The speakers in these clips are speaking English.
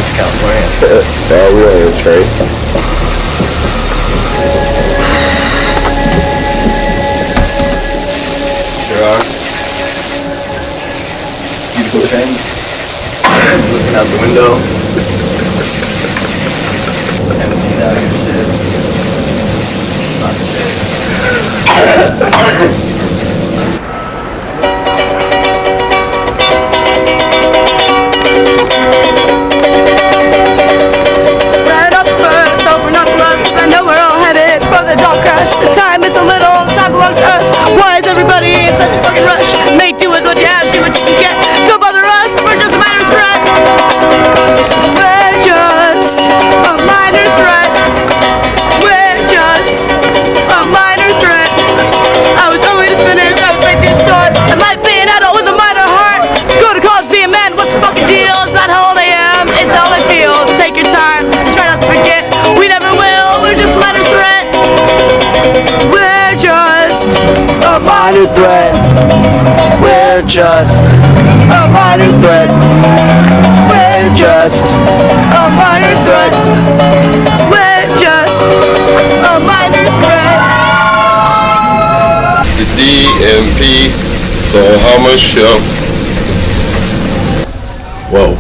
to California. Yeah, we are in Trey. Sure are. Beautiful train. Looking out the window. Emptying out your shit. Not shit. Right up first, open up the lust, 'cause I know we're all headed for the dog crash. The time is a little, time belongs to us. Why is everybody in such a fucking rush? Make do with what you have, see what you can get. Don't bother us, we're just a minor threat. We're just a minor threat. We're just a minor threat. I was only to finish, I was late to start. I might be an adult with a minor heart. Go to college, be a man, what's the fucking deal? It's not how old I am, it's how I feel. Take your time, try not to forget. We never will, we're just a minor threat. We're just a minor threat. We're just a minor threat. We're just a minor threat. We're just a minor threat. The DMP, so how much whoa.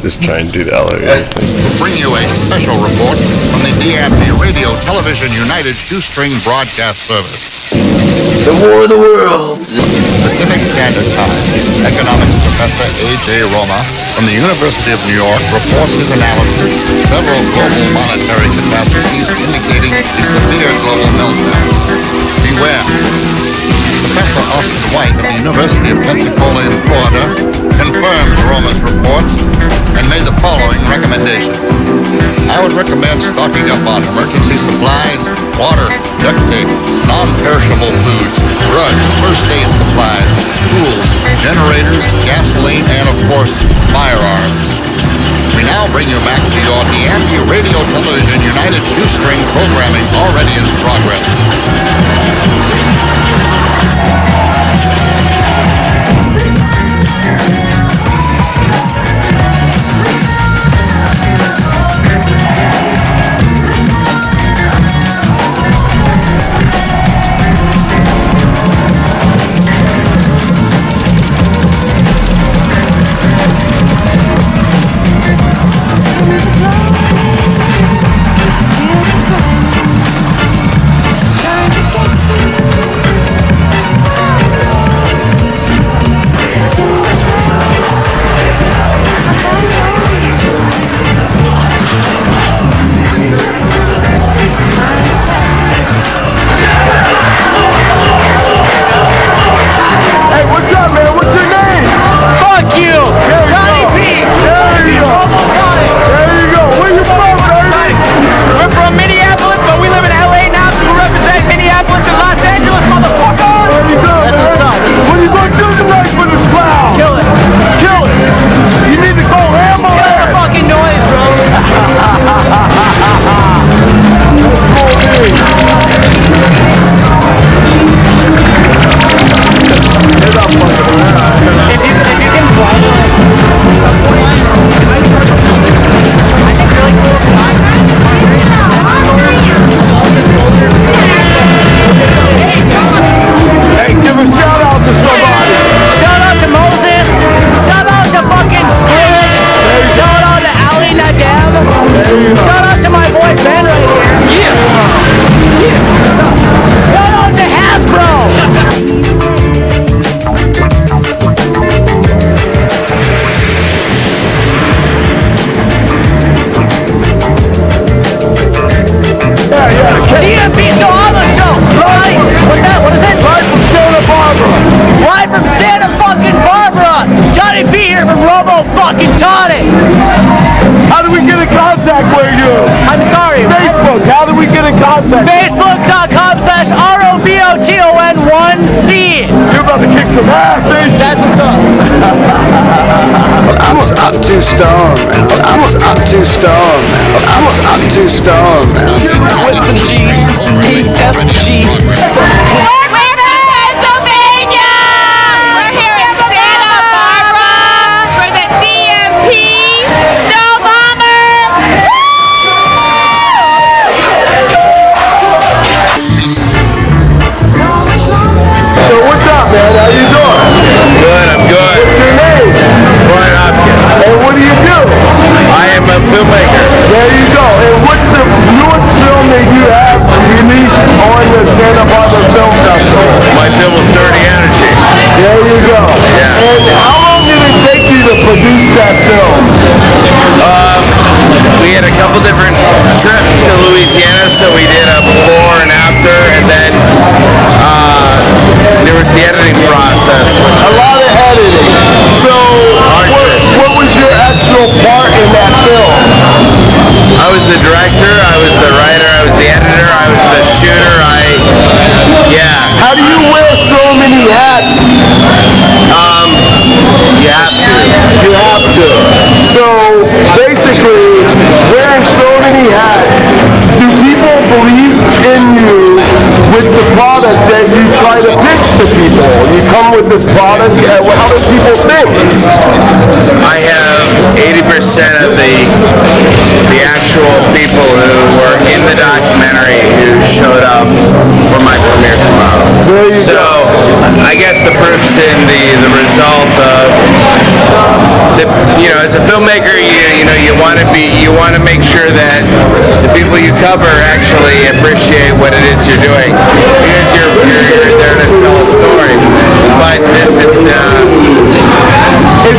Just try and do the elevator thing. Bring you a special report from the Ampy Radio Television United Shoestring Broadcast Service. The War of the Worlds. Pacific Standard Time. Economics Professor A.J. Roma from the University of New York reports his analysis of several global monetary catastrophes indicating a severe global meltdown. Beware. Professor Austin White of the University of Pensacola in Florida confirms Roma's reports and made the following recommendations. I would recommend stocking up on emergency supplies, water, duct tape, non-perishable foods, drugs, first aid supplies, tools, generators, gasoline, and of course, firearms. We now bring you back to your Ampy Radio Television United Shoestring programming already in progress. Facebook.com/ROBOTON1C. You're about to kick some ass, ain't you? That's what's up. I'm too stoned, man. I'm too stoned, man. I'm too stoned, man. With the G's, EFG. We're here in Santa Barbara for the DMP director, I was the writer, I was the editor, I was the shooter, How do you wear so many hats? you have to. You have to. So basically, wearing so many hats, do people believe in you with the product that you try to pitch to people? You come with this product, how do people think? I have 80% of the actual people who were in the documentary who showed up for my premiere tomorrow. So I guess the proof's in the result of as a filmmaker, you want to make sure that the people you cover actually appreciate what it is you're doing, because you're there to tell a story. But this is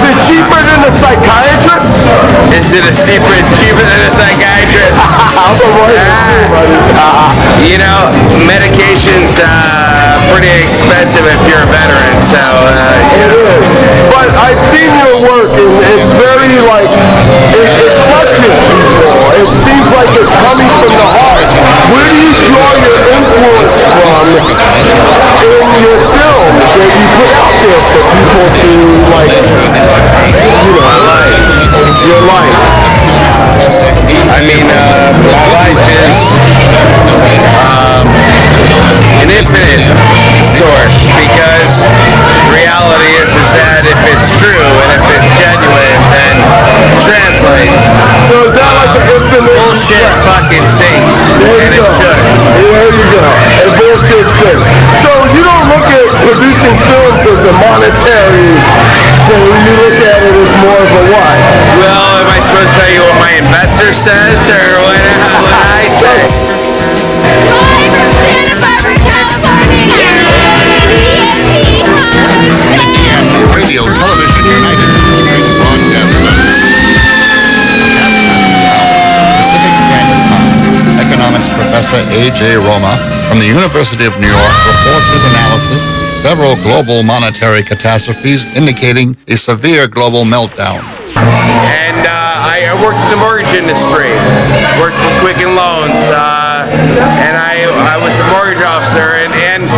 it cheaper than a psychiatrist? Is it a secret cheaper than a psychiatrist? Medication's pretty expensive if you're a veteran, so it is. But I've seen your work, and it's very it touches people. It seems like it's coming from the heart. Where do you draw your influence from in your films that you put out there for people to your life? I mean, my life is an infinite source, because reality is that if it's true and if it's genuine, then it translates. So is that like the infinite? Bullshit fucking sinks, and it should. There you go. And bullshit sinks. So you don't look at producing films as a monetary thing. You look at it as more of a what? Well, am I supposed to tell you what my investor says, or what I say? Radio Television United Street Broadcast Pacific Standard Time. Economics professor A.J. Roma from the University of New York reports his analysis several global monetary catastrophes indicating a severe global meltdown. And I worked in the mortgage industry, worked for Quicken Loans, and I was a mortgage officer, and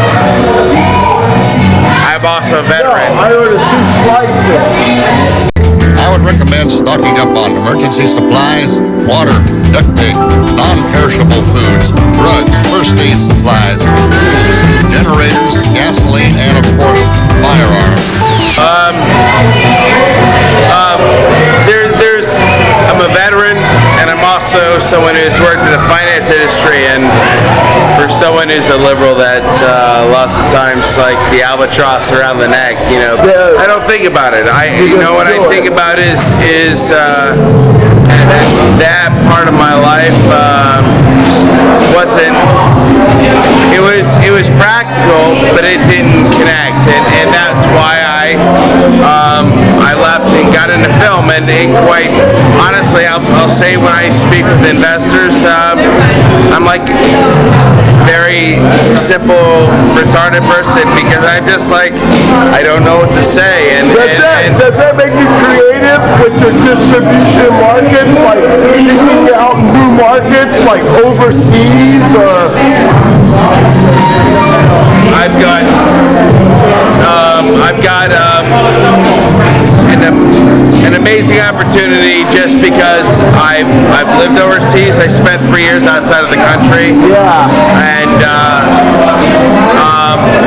I'm also a veteran. I ordered 2 slices. I would recommend stocking up on emergency supplies, water, duct tape, non-perishable foods, drugs, first aid supplies, tools, generators, gasoline, and of course, firearms. I'm a veteran, and I'm also someone who's worked in the finance industry, and for someone who's a liberal, that's lots of times like the albatross around the neck. I don't think about it. What I think about is that part of my life wasn't. It was practical, but it didn't connect, and that's why I left and got into film. And quite honestly, I'll say when I speak with investors, I'm like very simple, retarded person, because I'm just I don't know what to say. Does that make you creative with your distribution markets, like seeking out new markets, like overseas, or? I've got an amazing opportunity just because I've lived overseas. I spent 3 years outside of the country. Yeah.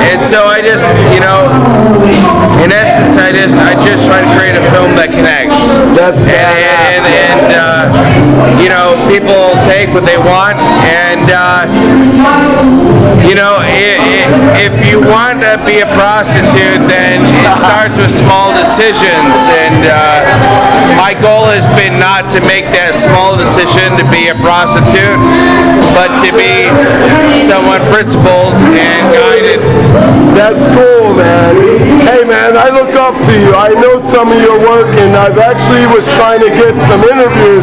And so I just, in essence, I just try to create a film that connects. That's people take what they want, and if you want to be a prostitute, then it starts with small decisions, and my goal has been not to make that small decision to be a prostitute, but to be someone principled and guided. That's cool, man. Hey, man, I look up to you. I know some of your work, and I've actually was trying to get some interviews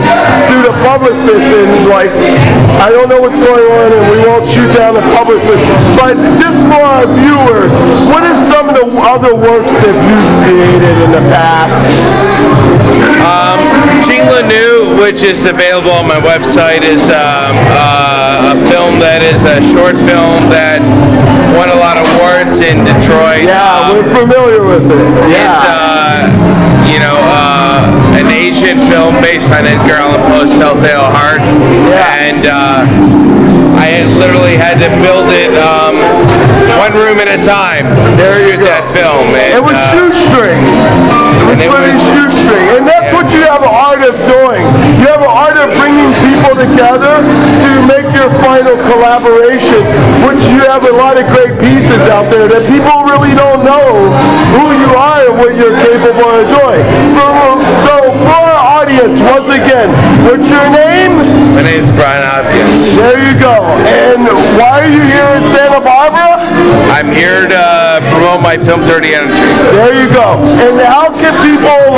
through the publicist, and I don't know what's going on, and we won't shoot down the publicist. But just for our viewers, what are some of the other works that you've created in the past? Jean Lanou which is available on my website, is a film that is a short film that won a lot of awards in Detroit. Yeah, we're familiar with it. It's an Asian film based on Edgar Allan Poe's Telltale Heart, and I literally had to build it one room at a time to shoot that film. And, it was shoestring. It was pretty shoestring, and that's what you have an art of doing. You have an art of bringing people together to make your final collaboration, which you have a lot of great pieces out there that people really don't know who you are and what you're capable of doing. So for our audience, once again, what's your name? My name is Brian Hopkins. There you go. And why are you here in Santa Barbara? I'm here to promote my film Dirty Energy. There you go. And how can people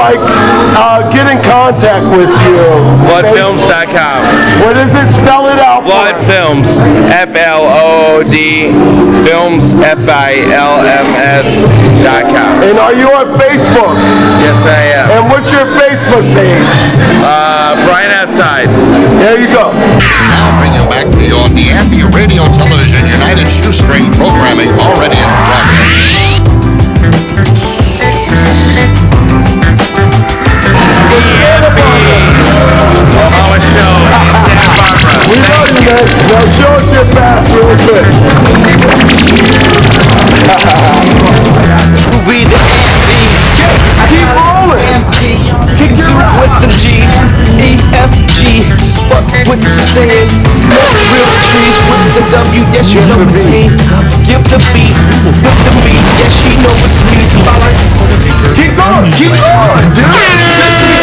get in contact with you? Floodfilms.com. What does it spell it out Flood for? Films, FLOOD, Films, FILMS.com. And are you on Facebook? Yes, I am. And what's your Facebook page? Brian Outside. There you go. Now bring you back to your the Ampy Radio Television United Shoestring programming already in progress. Our show in Santa Barbara. We love you, man. Now show us your pass real quick. We the Ampy. Keep rolling. Kick two with them G's. EFG. Fuck what you saying. Smoke real trees with the W. Yes, you know it's me. Give the beat. With the beat. Yes, she know it's me. Keep going. Keep going, dude.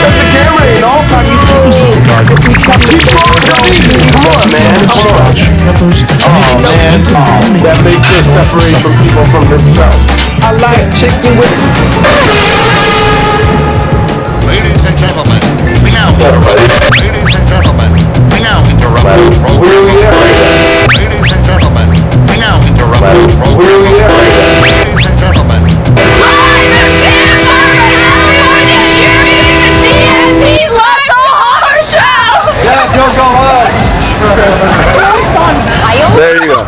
Just the camera ain't all time. Keep going. Come on, man. Come on. Oh, man. That makes us separate from people from themselves. I like chicken with Ladies and gentlemen, we now interrupt. Ladies and gentlemen, we now interrupt the program. Ladies and gentlemen, we now interrupt the program. Ladies and gentlemen. There you go.